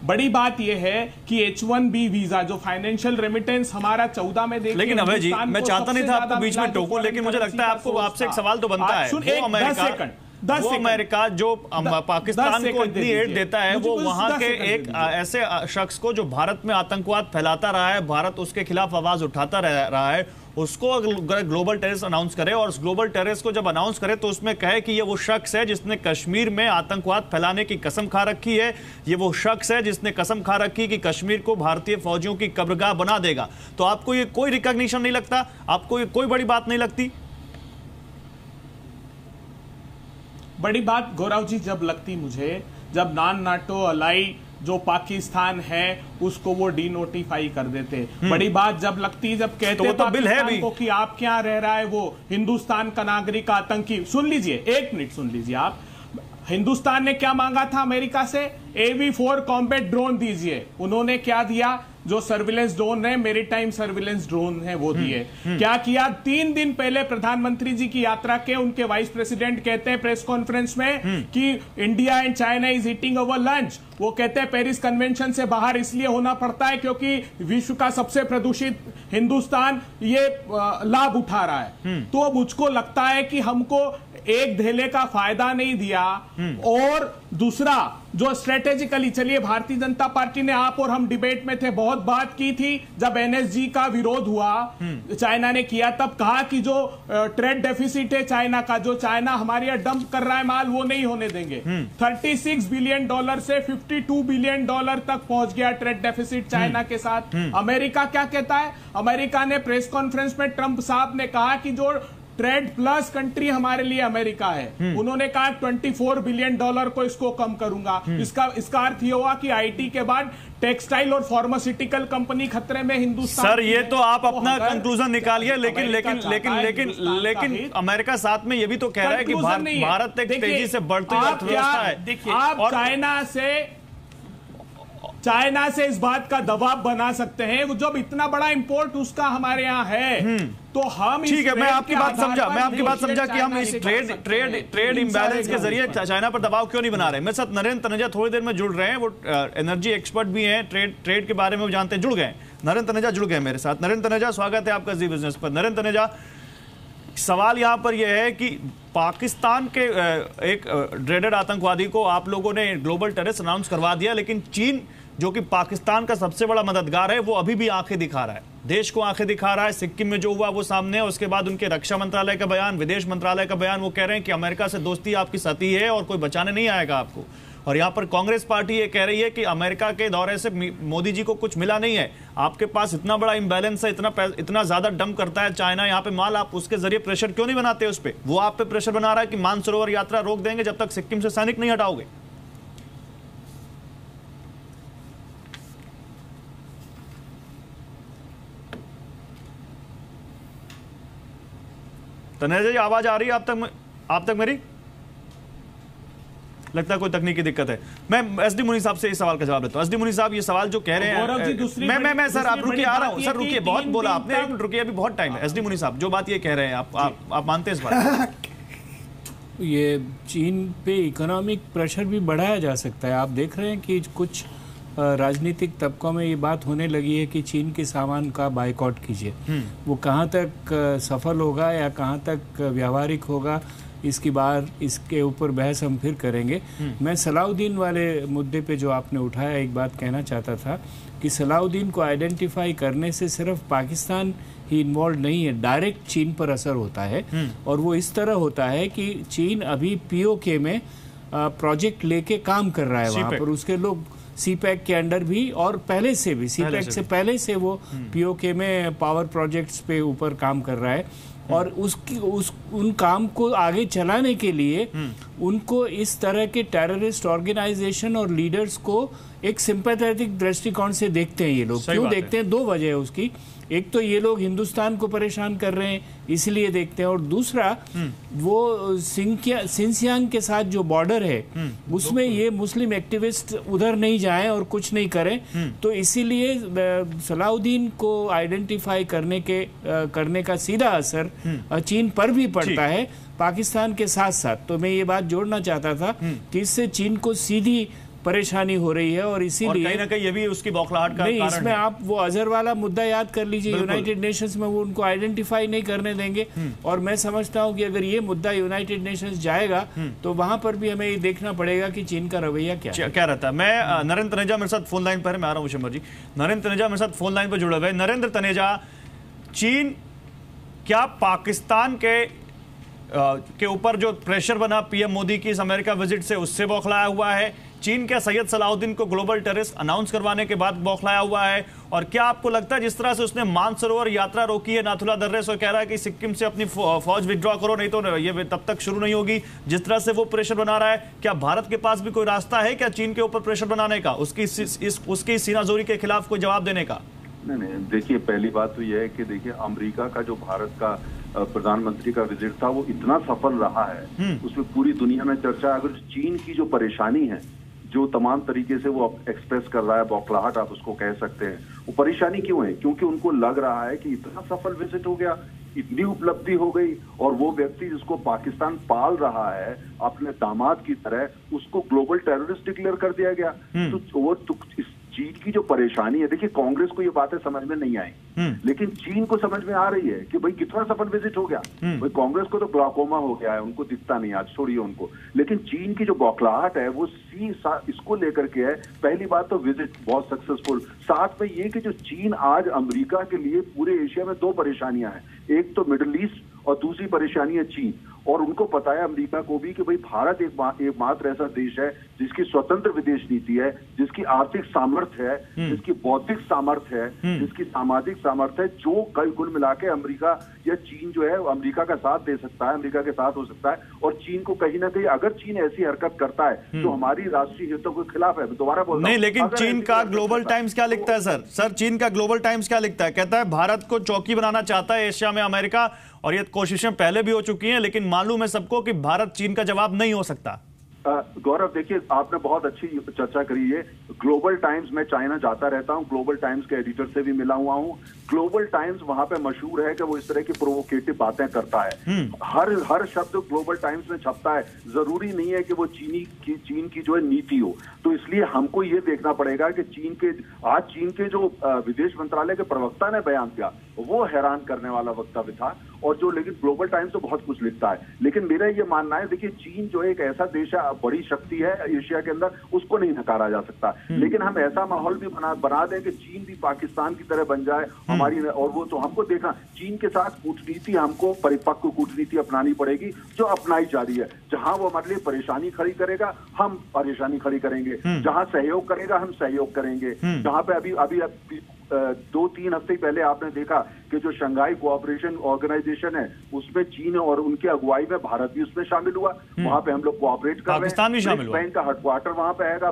बड़ी बात यह है कि H1B वीजा जो फाइनेंशियल रेमिटेंस हमारा 14 में देखिए। लेकिन अभय जी, मैं चाहता नहीं था आपको बीच में टोकूं, लेकिन मुझे लगता है आपको आपसे एक सवाल तो बनता है। वो अमेरिका जो पाकिस्तान को इतनी एड देता है, वो वहां के एक ऐसे शख्स को जो भारत में आतंकवाद फैलाता रहा है, भारत उसके खिलाफ आवाज उठाता रहा है, उसको अगर ग्लोबल टेररिस्ट अनाउंस करे और उस ग्लोबल टेररिस्ट को जब अनाउंस करे तो उसमें कहे कि ये वो शख्स है जिसने कश्मीर में आतंकवाद फैलाने की कसम खा रखी है, ये वो शख्स है जिसने कसम खा रखी कि कश्मीर को भारतीय फौजियों की कब्रगाह बना देगा, तो आपको ये कोई रिकॉग्निशन नहीं लगता? आपको ये कोई बड़ी बात नहीं लगती? बड़ी बात गौरव जी जब लगती मुझे, जब नॉन नाटो अलाई जो पाकिस्तान है उसको वो डीनोटिफाई कर देते। बड़ी बात जब लगती जब कहते तो तो बिल है भी को कि आप क्या रह रहा है वो हिंदुस्तान का नागरिक आतंकी। सुन लीजिए, एक मिनट सुन लीजिए आप। हिंदुस्तान ने क्या मांगा था अमेरिका से? AV4 कॉम्बैट ड्रोन दीजिए। उन्होंने क्या दिया? जो सर्विलेंस ड्रोन है, मेरीटाइम सर्विलेंस ड्रोन है, वो दिए। क्या किया? 3 दिन पहले प्रधानमंत्री जी की यात्रा के उनके वाइस प्रेसिडेंट कहते हैं प्रेस कॉन्फ्रेंस में कि India and China is eating our lunch. वो कहते हैं पेरिस कन्वेंशन से बाहर इसलिए होना पड़ता है क्योंकि विश्व का सबसे प्रदूषित हिंदुस्तान ये लाभ उठा रहा है। तो मुझको लगता है कि हमको एक धेले का फायदा नहीं दिया। और दूसरा जो स्ट्रेटेजिकली, चलिए भारतीय जनता पार्टी ने, आप और हम डिबेट में थे, बहुत बात की थी जब NSG का विरोध हुआ, चाइना ने किया, तब कहा कि जो ट्रेड डेफिसिट है चाइना का, जो चाइना हमारे यहाँ डंप कर रहा है माल, वो नहीं होने देंगे। $36 बिलियन से $52 बिलियन तक पहुंच गया ट्रेड डेफिसिट चाइना के साथ। अमेरिका क्या कहता है? अमेरिका ने प्रेस कॉन्फ्रेंस में ट्रंप साहब ने कहा कि जो ट्रेड प्लस कंट्री हमारे लिए अमेरिका है, उन्होंने कहा $24 बिलियन को इसको कम करूंगा। इसका अर्थ ये हुआ कि IT के बाद टेक्सटाइल और फार्मास्यूटिकल कंपनी खतरे में हिंदुस्तान। सर ये तो आप अपना कंक्लूजन निकालिए, लेकिन अमेरिका साथ में ये भी तो कह रहा है कि भारत एक तेजी से बढ़ती अर्थव्यवस्था है। देखिए, आप चाइना से इस बात का दबाव बना सकते हैं, वो जब इतना बड़ा इंपोर्ट उसका हमारे यहाँ है, तो हम ठीक है, मैं आपकी बात समझा कि हम इस ट्रेड इंबैलेंस के जरिए चाइना पर दबाव क्यों नहीं बना रहे। मेरे साथ नरेंद्र तनेजा थोड़ी देर में जुड़ रहे हैं, वो एनर्जी एक्सपर्ट भी हैं, ट्रेड के बारे में वो जानते हैं, जुड़ गए। नरेंद्र तनेजा जुड़ गए मेरे साथ। नरेंद्र तनेजा, स्वागत है आपका जी बिजनेस पर। नरेंद्र तनेजा, सवाल यहां पर यह है कि पाकिस्तान के एक ड्रेडेड आतंकवादी को आप लोगों ने ग्लोबल टेररिस्ट अनाउंस करवा दिया, लेकिन चीन जो कि पाकिस्तान का सबसे बड़ा मददगार है, वो अभी भी आंखें दिखा रहा है, देश को आंखें दिखा रहा है। सिक्किम में जो हुआ वो सामने है, उसके बाद उनके रक्षा मंत्रालय का बयान, विदेश मंत्रालय का बयान, वो कह रहे हैं कि अमेरिका से दोस्ती आपकी सती है और कोई बचाने नहीं आएगा आपको। और यहाँ पर कांग्रेस पार्टी ये कह रही है कि अमेरिका के दौरे से मोदी जी को कुछ मिला नहीं है, आपके पास इतना बड़ा इंबैलेंस है, इतना ज्यादा डंप करता है चाइना यहाँ पे माल, आप उसके जरिए प्रेशर क्यों नहीं बनाते उस पर? वो आप पे प्रेशर बना रहा है कि मानसरोवर यात्रा रोक देंगे जब तक सिक्किम से सैनिक नहीं हटाओगे। तनेजा जी, आवाज आ रही है आप तक मेरी? लगता है कोई तकनीकी दिक्कत है। मैं SD मुनी साहब से इस सवाल का जवाब लेता हूं। SD मुनी साहब, ये सवाल जो कह रहे हैं, मैं सर आप रुकिए, आ रहा हूं सर, रुकिए, बहुत बोला आपने, एक मिनट रुकिए, अभी बहुत टाइम है। SD मुनी साहब, जो बात ये कह रहे हैं आप मानते हैं इस बात? ये चीन पे इकोनॉमिक प्रेशर भी बढ़ाया जा सकता है। आप देख रहे हैं कि कुछ राजनीतिक तबकों में ये बात होने लगी है कि चीन के सामान का बायकॉट कीजिए। वो कहाँ तक सफल होगा या कहाँ तक व्यावहारिक होगा, इसके ऊपर बहस हम फिर करेंगे। मैं सलाउद्दीन वाले मुद्दे पे जो आपने उठाया, एक बात कहना चाहता था कि सलाउद्दीन को आइडेंटिफाई करने से सिर्फ पाकिस्तान ही इन्वॉल्व नहीं है, डायरेक्ट चीन पर असर होता है। और वो इस तरह होता है कि चीन अभी पीओके में प्रोजेक्ट लेके काम कर रहा है वहाँ पर, उसके लोग सीपैक के अंडर भी और पहले से भी सीपैक से पहले से वो पीओके में पावर प्रोजेक्ट्स पे ऊपर काम कर रहा है। और उन काम को आगे चलाने के लिए उनको इस तरह के टेररिस्ट ऑर्गेनाइजेशन और लीडर्स को एक सिंपैथेटिक दृष्टिकोण से देखते हैं ये लोग। क्यों देखते हैं? दो वजह है उसकी। एक तो ये लोग हिंदुस्तान को परेशान कर रहे हैं इसलिए देखते हैं, और दूसरा वो सिंसियांग के साथ जो बॉर्डर है उसमें ये मुस्लिम एक्टिविस्ट उधर नहीं जाएं और कुछ नहीं करें, तो इसीलिए सलाउद्दीन को आइडेंटिफाई करने का सीधा असर चीन पर भी पड़ता है, पाकिस्तान के साथ साथ। तो मैं ये बात जोड़ना चाहता था कि इससे चीन को सीधी परेशानी हो रही है और इसीलिए कहीं ना कहीं ये भी उसकी बौखलाहट का नहीं, कारण इसमें है। आप वो अजहर वाला मुद्दा याद कर लीजिए, यूनाइटेड नेशंस में वो उनको आइडेंटिफाई नहीं करने देंगे। और मैं समझता हूं कि अगर ये मुद्दा यूनाइटेड नेशंस जाएगा तो वहां पर भी हमें ये देखना पड़ेगा कि चीन का रवैया क्या रहता है। मैं नरेंद्र तनेजा मेरे साथ फोन लाइन पर है, मैं आ रहा हूं विशंबर जी। नरेंद्र तनेजा मेरे साथ फोन लाइन पर जुड़े हुए। नरेंद्र तनेजा, चीन क्या पाकिस्तान के ऊपर जो प्रेशर बना पीएम मोदी की इस अमेरिका विजिट से उससे बौखलाया हुआ है? चीन क्या सैयद सलाउद्दीन को ग्लोबल टेररिस्ट अनाउंस करवाने के बाद बौखलाया हुआ है? और क्या आपको लगता है जिस तरह से उसने मानसरोवर यात्रा रोकी है नाथुला दर्रे से, कह रहा है कि सिक्किम से अपनी फौज विड्रॉ करो नहीं तो ये तब तक शुरू नहीं होगी, जिस तरह से वो प्रेशर बना रहा है, क्या भारत के पास भी कोई रास्ता है क्या चीन के ऊपर प्रेशर बनाने का, उसकी सीनाजोरी के खिलाफ कोई जवाब देने का? नहीं, देखिए पहली बात तो यह है कि देखिए अमेरिका का जो भारत का प्रधानमंत्री का विजिट था वो इतना सफल रहा है, उसमें पूरी दुनिया में चर्चा। अगर चीन की जो परेशानी है, जो तमाम तरीके से वो एक्सप्रेस कर रहा है, बौखलाहट आप उसको कह सकते हैं, वो परेशानी क्यों है? क्योंकि उनको लग रहा है कि इतना सफल विजिट हो गया, इतनी उपलब्धि हो गई, और वो व्यक्ति जिसको पाकिस्तान पाल रहा है अपने दामाद की तरह, उसको ग्लोबल टेररिस्ट डिक्लेयर कर दिया गया। तो वो इस चीन की जो परेशानी है, देखिए कांग्रेस को ये बातें समझ में नहीं आई, लेकिन चीन को समझ में आ रही है कि भाई कितना सफल विजिट हो गया। भाई कांग्रेस को तो ग्लाकोमा हो गया है, उनको दिखता नहीं, आज छोड़िए उनको, लेकिन चीन की जो बौखलाहट है वो इसको लेकर के है। पहली बात तो विजिट बहुत सक्सेसफुल, साथ में ये कि जो चीन आज अमेरिका के लिए पूरे एशिया में दो परेशानियां हैं, एक तो मिडिल ईस्ट और दूसरी परेशानी है चीन। और उनको पता है अमेरिका को भी कि भाई भारत एक मात्र ऐसा देश है जिसकी स्वतंत्र विदेश नीति है, जिसकी आर्थिक सामर्थ्य है, जिसकी बौद्धिक सामर्थ्य है, जिसकी सामाजिक सामर्थ्य है, जो कई गुण मिला के अमेरिका या चीन जो है अमेरिका का साथ दे सकता है, अमेरिका के साथ हो सकता है। और चीन को कहीं ना कहीं अगर चीन ऐसी हरकत करता है जो हमारी राष्ट्रीय हितों के खिलाफ है, दोबारा बोल रहा हूं, नहीं, लेकिन चीन का ग्लोबल टाइम्स क्या लिखता है सर चीन का ग्लोबल टाइम्स क्या लिखता है? कहता है भारत को चौकी बनाना चाहता है एशिया में अमेरिका, और ये कोशिशें पहले भी हो चुकी हैं, लेकिन मालूम है सबको कि भारत चीन का जवाब नहीं हो सकता। गौरव देखिए, आपने बहुत अच्छी चर्चा करी है। ग्लोबल टाइम्स, मैं चाइना जाता रहता हूं, ग्लोबल टाइम्स के एडिटर से भी मिला हुआ हूं। ग्लोबल टाइम्स वहां पे मशहूर है कि वो इस तरह की प्रोवोकेटिव बातें करता है। हर शब्द ग्लोबल टाइम्स में छपता है, जरूरी नहीं है कि वो चीन की जो है नीति हो। तो इसलिए हमको ये देखना पड़ेगा कि आज चीन के जो विदेश मंत्रालय के प्रवक्ता ने बयान दिया वो हैरान करने वाला वक्तव्य था, और जो लेकिन ग्लोबल टाइम्स तो बहुत कुछ लिखता है। लेकिन मेरा ये मानना है, देखिए चीन जो एक ऐसा देश है, बड़ी शक्ति है एशिया के अंदर, उसको नहीं नकारा जा सकता। लेकिन हम ऐसा माहौल भी बना दें कि चीन भी पाकिस्तान की तरह बन जाए हमारी, और वो तो हमको देखना, चीन के साथ कूटनीति, हमको परिपक्व कूटनीति अपनानी पड़ेगी जो अपनाई जा रही है। जहां वो हमारे लिए परेशानी खड़ी करेगा हम परेशानी खड़ी करेंगे, जहां सहयोग करेगा हम सहयोग करेंगे। जहां पे अभी 2-3 हफ्ते पहले आपने देखा कि जो शंघाई कोऑपरेशन ऑर्गेनाइजेशन है उसमें चीन और उनकी अगुवाई में भारत भी उसमें शामिल हुआ। वहां पे हम लोग कोऑपरेट कर रहे हैं। भी शामिल हुआ। बैंक का हेडक्वार्टर वहां पे आएगा,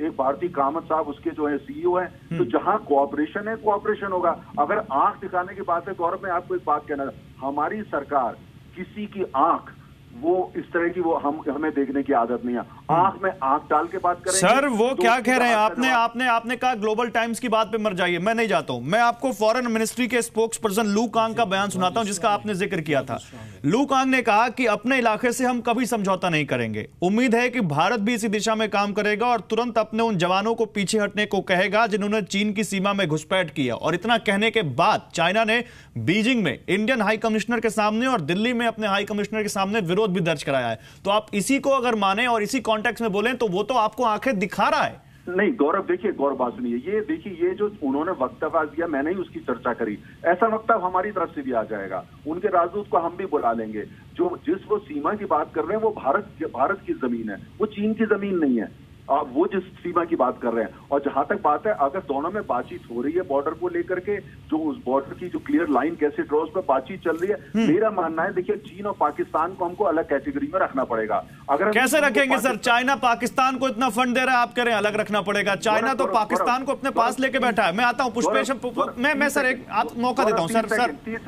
एक भारतीय कामत साहब उसके जो है सीईओ हैं। तो जहां कोऑपरेशन है कोऑपरेशन होगा। अगर आंख दिखाने की बात है, गौरव में आपको एक बात कहना, हमारी सरकार किसी की आंख वो इस तरह की वो हमें देखने की आदत नहीं है। आंख में आंख डाल के बात करेंगे। सर वो क्या कह रहे हैं? आपने कहा ग्लोबल टाइम्स की बात पे मर जाइए, मैं नहीं जाता हूं। मैं आपको फॉरेन मिनिस्ट्री के स्पोक्स पर्सन लू कांग का बयान सुनाता हूं, जिसका आपने जिक्र किया था। लू कांग ने कहा कि अपने इलाके से हम कभी समझौता नहीं करेंगे, उम्मीद है कि भारत भी इसी दिशा में काम करेगा और तुरंत अपने उन जवानों को पीछे हटने को कहेगा जिन्होंने चीन की सीमा में घुसपैठ किया। और इतना कहने के बाद चाइना ने बीजिंग में इंडियन हाई कमिश्नर के सामने और दिल्ली में अपने हाई कमिश्नर के सामने विरोध भी दर्ज कराया है। तो आप इसी को अगर माने और इसी कॉन्टेक्स्ट में बोलें तो वो तो आपको आंखें दिखा रहा है नहीं गौरव, देखिए गौरव बात सुनिए, ये देखिए ये जो उन्होंने वक्तव्य दिया, मैंने ही उसकी चर्चा करी, ऐसा वक्तव्य हमारी तरफ से भी आ जाएगा, उनके राजदूत को हम भी बुला लेंगे। जो जिस वो सीमा की बात कर रहे हैं वो भारत की जमीन है, वो चीन की जमीन नहीं है। वो जिस सीमा की बात कर रहे हैं, और जहां तक बात है अगर दोनों में बातचीत हो रही है बॉर्डर को लेकर के, जो उस बॉर्डर की जो क्लियर लाइन कैसे ड्रॉ, उस पर बातचीत चल रही है, मेरा मानना है देखिए चीन और पाकिस्तान को हमको अलग कैटेगरी में रखना पड़ेगा। अगर कैसे रखेंगे सर? चाइना पाकिस्तान को इतना फंड दे रहा है, आप कह रहे हैं अलग रखना पड़ेगा। चाइना तो पाकिस्तान को अपने पास लेके बैठा है। मैं आता हूं पुष्पेश, मैं सर एक आप मौका देता हूं सर।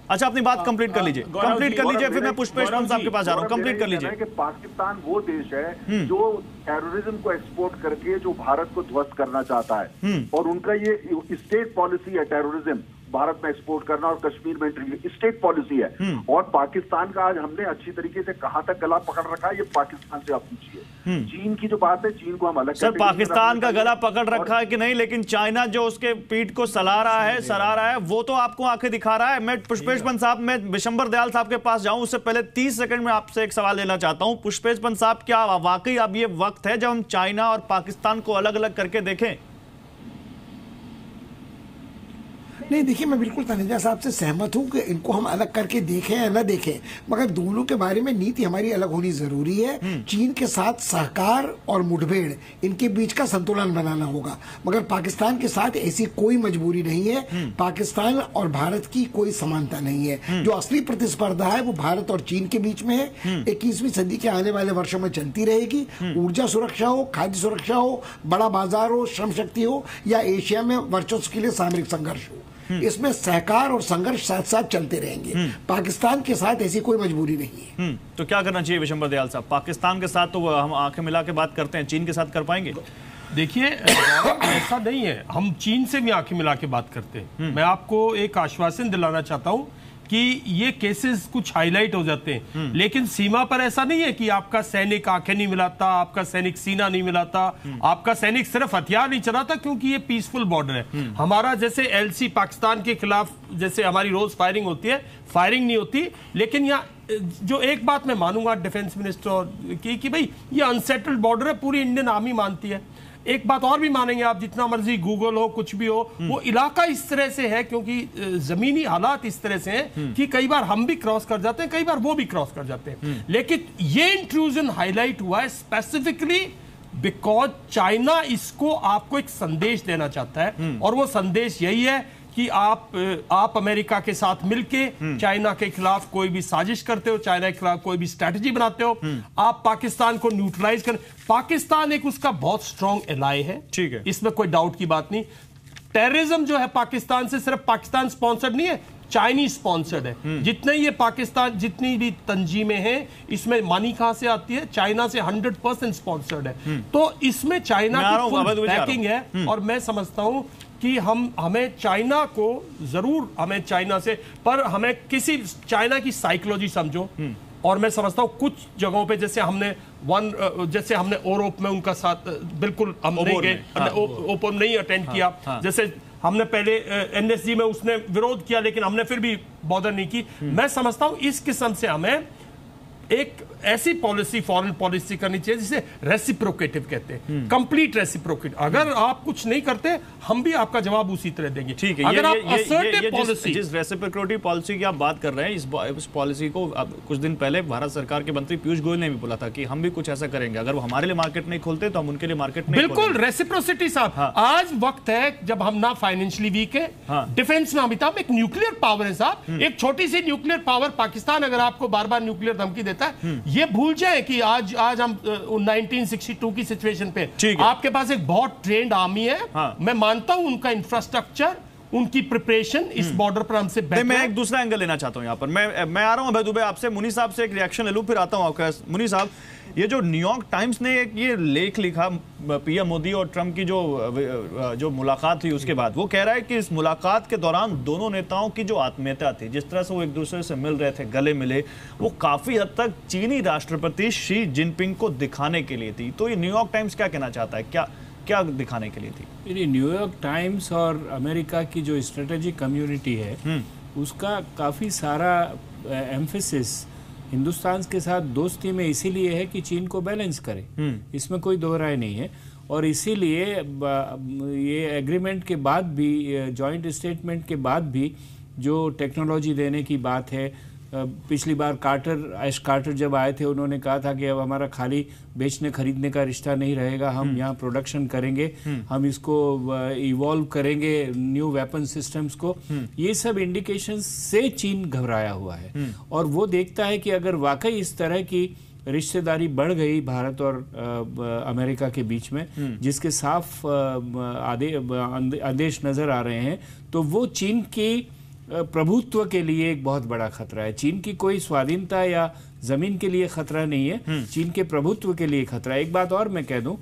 अच्छा, अपनी बात कंप्लीट कर लीजिए, फिर मैं पुष्पेश साहब के पास जा रहा हूं। कंप्लीट कर लीजिए। कि पाकिस्तान वो देश है जो टेररिज्म को एक्सपोर्ट करके जो भारत को ध्वस्त करना चाहता है, और उनका ये स्टेट पॉलिसी है टेररिज्म भारत में एक्सपोर्ट करना और कश्मीर में एंट्री, स्टेट पॉलिसी है। और पाकिस्तान का आज हमने अच्छी तरीके से कहां तक गला पकड़ रखा है, ये पाकिस्तान से आप पूछिए। चीन की जो बात है, चीन को हम अलग सर पाकिस्तान का गला पकड़ रखा है कि नहीं, लेकिन चाइना जो उसके पीठ को सरा रहा है वो तो आपको आंखें दिखा रहा है। मैं पुष्पेश पंत साहब, मैं विशंबर दयाल साहब के पास जाऊं उससे पहले 30 सेकंड में आपसे एक सवाल लेना चाहता हूं। पुष्पेश पंत साहब, क्या वाकई अब ये वक्त है जब हम चाइना और पाकिस्तान को अलग अलग करके देखें? नहीं, देखिए मैं बिल्कुल तनेजा साहब से सहमत हूं कि इनको हम अलग करके देखें या न देखें, मगर दोनों के बारे में नीति हमारी अलग होनी जरूरी है। चीन के साथ सहकार और मुठभेड़, इनके बीच का संतुलन बनाना होगा, मगर पाकिस्तान के साथ ऐसी कोई मजबूरी नहीं है। पाकिस्तान और भारत की कोई समानता नहीं है। जो असली प्रतिस्पर्धा है वो भारत और चीन के बीच में है। 21वीं सदी के आने वाले वर्षों में चलती रहेगी। ऊर्जा सुरक्षा हो, खाद्य सुरक्षा हो, बड़ा बाजार हो, श्रम शक्ति हो, या एशिया में वर्चस्व के लिए सामरिक संघर्ष हो, इसमें सहकार और संघर्ष साथ साथ चलते रहेंगे। पाकिस्तान के साथ ऐसी कोई मजबूरी नहीं है। तो क्या करना चाहिए विशंबर दयाल साहब? पाकिस्तान के साथ तो हम आंखें मिला के बात करते हैं, चीन के साथ कर पाएंगे? देखिए ऐसा नहीं है, हम चीन से भी आंखें मिला के बात करते हैं। मैं आपको एक आश्वासन दिलाना चाहता हूं कि ये केसेस कुछ हाईलाइट हो जाते हैं, लेकिन सीमा पर ऐसा नहीं है कि आपका सैनिक आंखें नहीं मिलाता, आपका सैनिक सीना नहीं मिलाता, आपका सैनिक सिर्फ हथियार नहीं चलाता, क्योंकि ये पीसफुल बॉर्डर है हमारा। जैसे एलसी पाकिस्तान के खिलाफ जैसे हमारी रोज फायरिंग होती है, फायरिंग नहीं होती, लेकिन यहाँ जो एक बात मैं मानूंगा डिफेंस मिनिस्टर की भाई ये अनसेटल्ड बॉर्डर है, पूरी इंडियन आर्मी मानती है। एक बात और भी मानेंगे आप, जितना मर्जी गूगल हो कुछ भी हो, वो इलाका इस तरह से है, क्योंकि जमीनी हालात इस तरह से हैं कि कई बार हम भी क्रॉस कर जाते हैं, कई बार वो भी क्रॉस कर जाते हैं। लेकिन ये इंट्रूजन हाईलाइट हुआ है स्पेसिफिकली बिकॉज चाइना इसको आपको एक संदेश देना चाहता है, और वो संदेश यही है कि आप अमेरिका के साथ मिलके चाइना के खिलाफ कोई भी साजिश करते हो, चाइना के खिलाफ कोई भी स्ट्रैटेजी बनाते हो, आप पाकिस्तान को न्यूट्रलाइज कर। पाकिस्तान एक उसका बहुत स्ट्रांग एलाय है, ठीक है, इसमें कोई डाउट की बात नहीं। टेररिज्म जो है पाकिस्तान से सिर्फ पाकिस्तान स्पॉन्सर्ड नहीं है, चाइनीज स्पॉन्सर्ड है। जितने ये पाकिस्तान जितनी भी तंजीमें हैं, इसमें मनी कहां से आती है? चाइना से 100% स्पॉन्सर्ड है। तो इसमें चाइना की फुल बैकिंग है, और मैं समझता हूं कि हमें चाइना को जरूर, हमें चाइना से, पर हमें किसी चाइना की साइकोलॉजी समझो। और मैं समझता हूं कुछ जगहों पे जैसे हमने यूरोप में उनका साथ बिल्कुल हम नहीं गए, ओपन नहीं अटेंड किया। जैसे हमने पहले एनएसजी में उसने विरोध किया, लेकिन हमने फिर भी बॉदर नहीं की। मैं समझता हूं इस किस्म से हमें एक ऐसी पॉलिसी, फॉरेन पॉलिसी करनी चाहिए जिसे रेसिप्रोकेटिव कहते हैं, कंप्लीट रेसिप्रोकेट। अगर आप कुछ नहीं करते, हम भी आपका जवाब उसी तरह देंगे। ठीक है, अगर आप असर्टिव पॉलिसी, जिस रेसिप्रोकेटिव पॉलिसी की आप बात कर रहे हैं, इस पॉलिसी को कुछ दिन पहले भारत सरकार के मंत्री पीयूष गोयल ने भी बोला था कि हम भी कुछ ऐसा करेंगे, अगर वो हमारे लिए मार्केट नहीं खोलते तो हम उनके लिए मार्केट नहीं। बिल्कुल रेसिप्रोसिटी साहब। आज वक्त है जब हम ना फाइनेंशियली वीक है, डिफेंस में अमिताभ एक न्यूक्लियर पावर है साहब, एक छोटी सी न्यूक्लियर पावर पाकिस्तान अगर आपको बार बार न्यूक्लियर धमकी देता है, ये भूल जाए कि आज हम 1962 की सिचुएशन पे, आपके पास एक बहुत ट्रेंड आर्मी है। मैं मानता हूं उनका इंफ्रास्ट्रक्चर, उनकी प्रिपरेशन इस बॉर्डर पर हमसे बेहतर। मैं एक दूसरा एंगल लेना चाहता हूं यहां पर। मैं आ रहा हूं अभय दुबे आपसे, मुनी साहब से एक रिएक्शन ले लूं, फिर आता हूं आपका। मुनी साहब, ये जो न्यूयॉर्क टाइम्स ने एक ये लेख लिखा पीएम मोदी और ट्रंप की जो मुलाकात हुई उसके बाद, वो कह रहा है कि इस मुलाकात के दौरान दोनों नेताओं की जो आत्मीयता थी, जिस तरह से वो एक दूसरे से मिल रहे थे, गले मिले, वो काफी हद तक चीनी राष्ट्रपति शी जिनपिंग को दिखाने के लिए थी। तो ये न्यूयॉर्क टाइम्स क्या कहना चाहता है, क्या दिखाने के लिए थी? न्यूयॉर्क टाइम्स और अमेरिका की जो स्ट्रेटेजिक कम्युनिटी है, उसका काफी सारा एम्फेसिस हिंदुस्तान के साथ दोस्ती में इसीलिए है कि चीन को बैलेंस करे, इसमें कोई दो राय नहीं है। और इसीलिए ये एग्रीमेंट के बाद भी, जॉइंट स्टेटमेंट के बाद भी जो टेक्नोलॉजी देने की बात है, पिछली बार ऐश कार्टर जब आए थे उन्होंने कहा था कि अब हमारा खाली बेचने खरीदने का रिश्ता नहीं रहेगा, हम यहाँ प्रोडक्शन करेंगे, हम इसको इवॉल्व करेंगे न्यू वेपन सिस्टम्स को। ये सब इंडिकेशंस से चीन घबराया हुआ है और वो देखता है कि अगर वाकई इस तरह की रिश्तेदारी बढ़ गई भारत और अमेरिका के बीच में, जिसके साफ आदेश नजर आ रहे हैं, तो वो चीन की प्रभुत्व के लिए एक बहुत बड़ा खतरा है। चीन की कोई स्वाधीनता या जमीन के लिए खतरा नहीं है, चीन के प्रभुत्व के लिए खतरा है। एक बात और मैं कह दूं,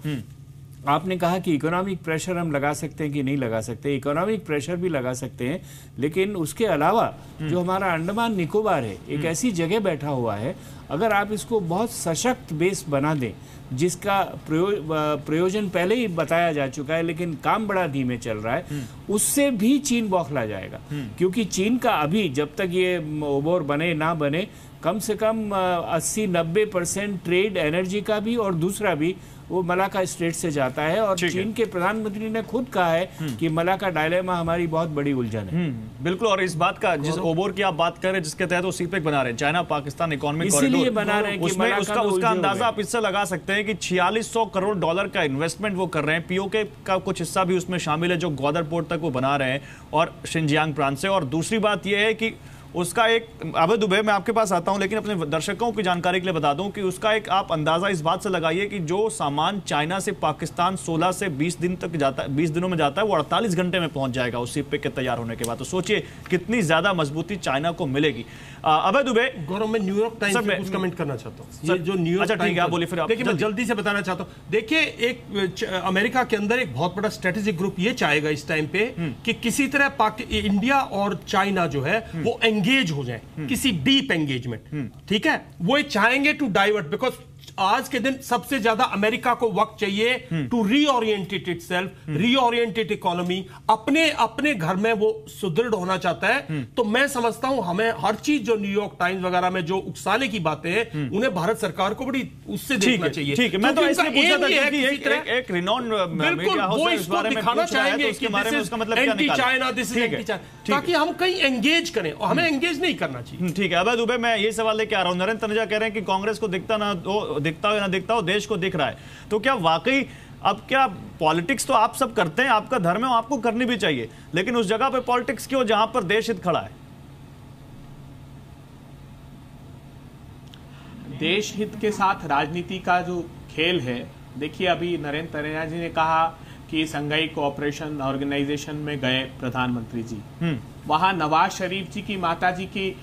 आपने कहा कि इकोनॉमिक प्रेशर हम लगा सकते हैं कि नहीं लगा सकते। इकोनॉमिक प्रेशर भी लगा सकते हैं, लेकिन उसके अलावा जो हमारा अंडमान निकोबार है, एक ऐसी जगह बैठा हुआ है, अगर आप इसको बहुत सशक्त बेस बना दें, जिसका प्रयोजन पहले ही बताया जा चुका है लेकिन काम बड़ा धीमे चल रहा है, उससे भी चीन बौखला जाएगा। क्योंकि चीन का अभी, जब तक ये ओबोर बने ना बने, कम से कम 80-90% ट्रेड एनर्जी का भी और दूसरा भी वो मलाका स्ट्रेट से जाता है। और चीन के प्रधानमंत्री ने खुद कहा है कि मलाका डायलेमा हमारी बहुत बड़ी उलझन है। बिल्कुल, और इस बात का, जिस ओबोर की आप बात कर रहे हैं, जिसके तहत वो सीपेक बना रहे हैं, चाइना पाकिस्तान इकोनॉमिक कॉरिडोर बना रहे हैं, उसमें उसका अंदाजा आप इससे लगा सकते हैं कि $4600 करोड़ का इन्वेस्टमेंट वो कर रहे हैं। पीओके का कुछ हिस्सा भी उसमें शामिल है, जो ग्वादर पोर्ट तक वो बना रहे हैं और शिनजियांग प्रांत से। और दूसरी बात यह है कि उसका एक, अबे दुबे मैं आपके पास आता हूं, लेकिन अपने दर्शकों की जानकारी के लिए बता दूं कि उसका एक आप अंदाजा इस बात से लगाइए कि जो सामान चाइना से पाकिस्तान 16 से 20 दिन तक जाता है, 20 दिनों में जाता है, वो 48 घंटे में पहुंच जाएगा उस सीप के तैयार होने के बाद। तो सोचिए कितनी ज्यादा मजबूती चाइना को मिलेगी। अबे दुबे, गौरव, मैं न्यूयॉर्क टाइम्स पे कुछ कमेंट करना चाहता हूं। ये जो न्यूयॉर्क, अच्छा ठीक है, आप बोलिए फिर। देखिए, मैं जल्दी से बताना चाहता हूं। देखिए, एक अमेरिका के अंदर एक बहुत बड़ा स्ट्रेटेजिक ग्रुप ये चाहेगा इस टाइम पे कि किसी तरह इंडिया और चाइना जो है वो एंगेज हो जाए, किसी डीप एंगेजमेंट। ठीक है, वो चाहेंगे टू डाइवर्ट, बिकॉज आज के दिन सबसे ज्यादा अमेरिका को वक्त चाहिए टू रीओरिएंटेट इटसेल्फ, रीओरिएंटेट इकोनॉमी, अपने घर में वो सुदृढ़ होना चाहता है। तो मैं समझता हूं हमें हर चीज जो न्यूयॉर्क टाइम्स वगैरह में जो उकसाने की बातें हैं, उन्हें भारत सरकार को बड़ी उससे देखना चाहिए। ठीक है, मैं तो इसलिए पूछा था कि एक रिनॉन बिल्कुल वो इसको दिखाना चाहेंगे कि anti China, this is anti China, ताकि हम कहीं एंगेज करें, और हमें एंगेज नहीं करना चाहिए। ठीक है, अबे दुबे, मैं ये सवाल लेके आ रहा हूं। नरेंद्र तनेजा कह रहे हैं कि कांग्रेस को दिखता हो या ना दिखता हो, देश को दिख रहा है। तो क्या वाकई अब क्या पॉलिटिक्स तो आप सब करते हैं, आपका धर्म है, आपको करनी भी चाहिए, लेकिन उस जगह पे पॉलिटिक्स क्यों जहां पर देश हित खड़ा है? देश हित के साथ राजनीति का जो खेल है, देखिए अभी नरेंद्र तनेजा जी ने कहा कि संघाई कोऑपरेशन ऑर्गेनाइजेशन में गए प्रधानमंत्री जी, वहां नवाज शरीफ जी की माता जी की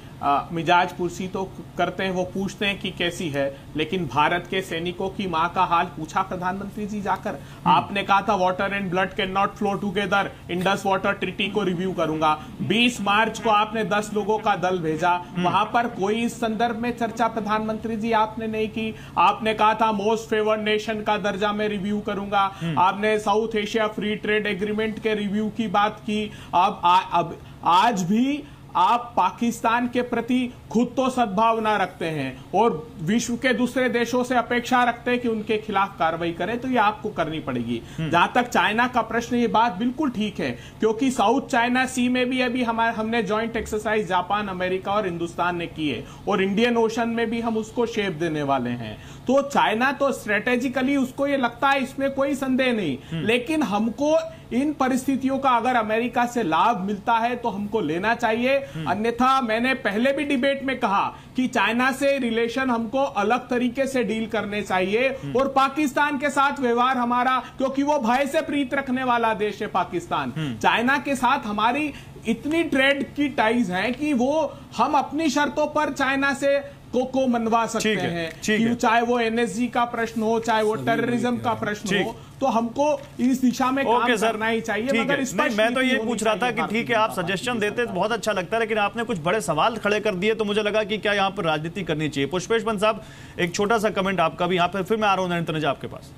मिजाज पुरसी तो करते हैं, वो पूछते हैं कि कैसी है, लेकिन भारत के सैनिकों की मां का हाल पूछा प्रधानमंत्री जी जाकर? आपने कहा था water and blood can not flow together, Indus water treaty को रिव्यू करूंगा। 20 मार्च को आपने 10 लोगों का दल भेजा, वहां पर कोई इस संदर्भ में चर्चा प्रधानमंत्री जी आपने नहीं की। आपने कहा था मोस्ट फेवर्ड नेशन का दर्जा में रिव्यू करूंगा, आपने south Asia free trade agreement के रिव्यू की बात की। अब आज भी आप पाकिस्तान के प्रति खुद तो सद्भावना रखते हैं और विश्व के दूसरे देशों से अपेक्षा रखते हैं कि उनके खिलाफ कार्रवाई करें, तो ये आपको करनी पड़ेगी। जहां तक चाइना का प्रश्न, ये बात बिल्कुल ठीक है, क्योंकि साउथ चाइना सी में भी अभी हमने जॉइंट एक्सरसाइज जापान, अमेरिका और हिंदुस्तान ने की है, और इंडियन ओशन में भी हम उसको शेप देने वाले हैं। तो चाइना तो स्ट्रेटेजिकली उसको ये लगता है, इसमें कोई संदेह नहीं, लेकिन हमको इन परिस्थितियों का अगर अमेरिका से लाभ मिलता है तो हमको लेना चाहिए। अन्यथा मैंने पहले भी डिबेट में कहा कि चाइना से रिलेशन हमको अलग तरीके से डील करने चाहिए, और पाकिस्तान के साथ व्यवहार हमारा, क्योंकि वो भय से प्रीत रखने वाला देश है पाकिस्तान, चाइना के साथ हमारी इतनी ट्रेड की टाइज है कि वो हम अपनी शर्तों पर चाइना से को मनवा सकते हैं, कि चाहे वो एनएसजी का प्रश्न हो, चाहे वो टेररिज्म का प्रश्न हो, तो हमको इस दिशा में काम करना ही चाहिए। मगर इस पर मैं तो ये पूछ रहा था कि ठीक है, आप सजेशन देते तो बहुत अच्छा लगता है, लेकिन आपने कुछ बड़े सवाल खड़े कर दिए, तो मुझे लगा कि क्या यहाँ पर राजनीति करनी चाहिए। पुष्पेश पंत साहब, एक छोटा सा कमेंट आपका भी यहाँ पर, फिर मैं आ रहा हूँ नरेंद्र तनेजा आपके पास।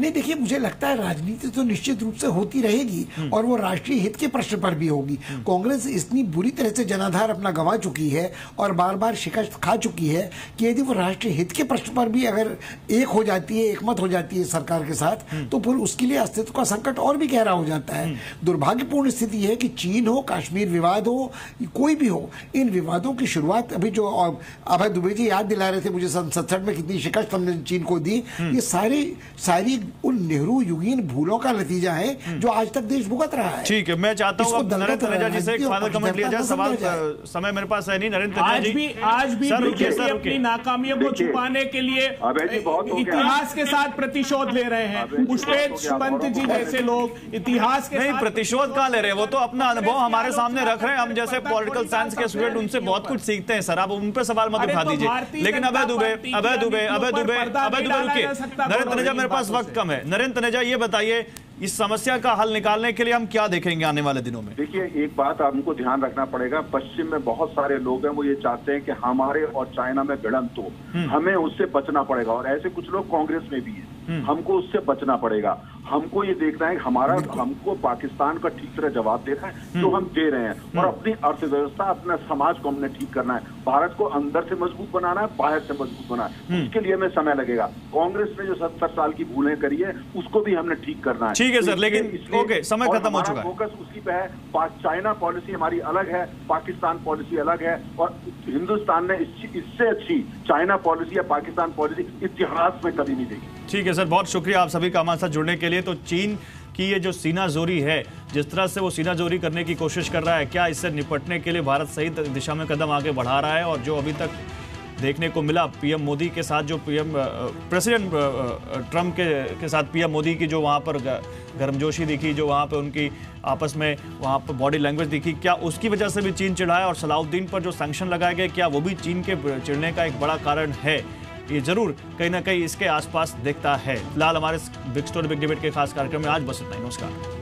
नहीं, देखिए मुझे लगता है राजनीति तो निश्चित रूप से होती रहेगी और वो राष्ट्रीय हित के प्रश्न पर भी होगी। कांग्रेस इतनी बुरी तरह से जनाधार अपना गंवा चुकी है और बार बार शिकस्त खा चुकी है कि यदि वो राष्ट्रीय हित के प्रश्न पर भी अगर एक हो जाती है, एकमत हो जाती है सरकार के साथ, तो फिर उसके लिए अस्तित्व का संकट और भी गहरा हो जाता है। दुर्भाग्यपूर्ण स्थिति है कि चीन हो, कश्मीर विवाद हो, कोई भी हो, इन विवादों की शुरुआत अभी जो अभय दुबे जी याद दिला रहे थे मुझे 67 में कितनी शिकस्त हमने चीन को दी, ये सारी उन नेहरू युगीन भूलों का नतीजा है जो आज तक देश भुगत रहा है। ठीक है, मैं चाहता हूं नरेंद्र तनेजा जी से एक फाइनल कमेंट लिया जाए। सवाल समय मेरे पास है नहीं। नरेंद्र तनेजा जी आज भी अपनी नाकामियों को छुपाने के लिए इतिहास के साथ प्रतिशोध ले रहे हैं। पुष्पेश पंत जी जैसे लोग इतिहास के नहीं प्रतिशोध कहां ले रहे हैं, वो तो अपना अनुभव हमारे सामने रख रहे हैं। हम जैसे पॉलिटिकल साइंस के स्टूडेंट उनसे बहुत कुछ सीखते हैं सर, आप उन पे सवाल मत उठा दीजिए। लेकिन अभय दुबे रुकिए। नरेंद्र तनेजा, मेरे पास वक्त कम है। नरेंद्र तनेजा, ये बताइए इस समस्या का हल निकालने के लिए हम क्या देखेंगे आने वाले दिनों में? देखिए, एक बात हमको ध्यान रखना पड़ेगा, पश्चिम में बहुत सारे लोग हैं वो ये चाहते हैं कि हमारे और चाइना में भिड़ंत हो, हमें उससे बचना पड़ेगा। और ऐसे कुछ लोग कांग्रेस में भी हैं, हमको उससे बचना पड़ेगा। हमको ये देखना है हमको पाकिस्तान का ठीक तरह जवाब देना है जो हम दे रहे हैं, और अपनी अर्थव्यवस्था, अपना समाज को हमने ठीक करना है। भारत को अंदर से मजबूत बनाना है, बाहर से मजबूत बनाना है। उसके लिए हमें समय लगेगा। कांग्रेस ने जो 70 साल की भूलें करी है उसको भी हमने ठीक करना है। ठीक है सर, लेकिन ओके, समय खत्म हो चुका है। फोकस उसी पे है। चाइना पॉलिसी हमारी अलग है, पाकिस्तान पॉलिसी अलग है, और हिंदुस्तान ने इससे अच्छी चाइना पॉलिसी या पाकिस्तान पॉलिसी इतिहास में कभी नहीं देखी। ठीक है सर, बहुत शुक्रिया आप सभी का हमारे साथ जुड़ने के लिए। तो चीन की ये जो सीनाजोरी है, जिस तरह से वो सीनाजोरी करने की कोशिश कर रहा है, क्या इससे निपटने के लिए भारत सही दिशा में कदम आगे बढ़ा रहा है? और जो अभी तक देखने को मिला पीएम मोदी के साथ, जो प्रेसिडेंट ट्रंप के साथ पीएम मोदी की जो वहाँ पर गर्मजोशी दिखी, जो वहाँ पे उनकी आपस में वहाँ पर बॉडी लैंग्वेज दिखी, क्या उसकी वजह से भी चीन चिढ़ा है? और सलाउद्दीन पर जो सैंक्शन लगाए गए, क्या वो भी चीन के चिढ़ने का एक बड़ा कारण है? ये जरूर कहीं ना कहीं इसके आसपास दिखता है। फिलहाल हमारे बिग स्टोरी बिग डिबेट के खास कार्यक्रम में आज बस इतना ही। नमस्कार।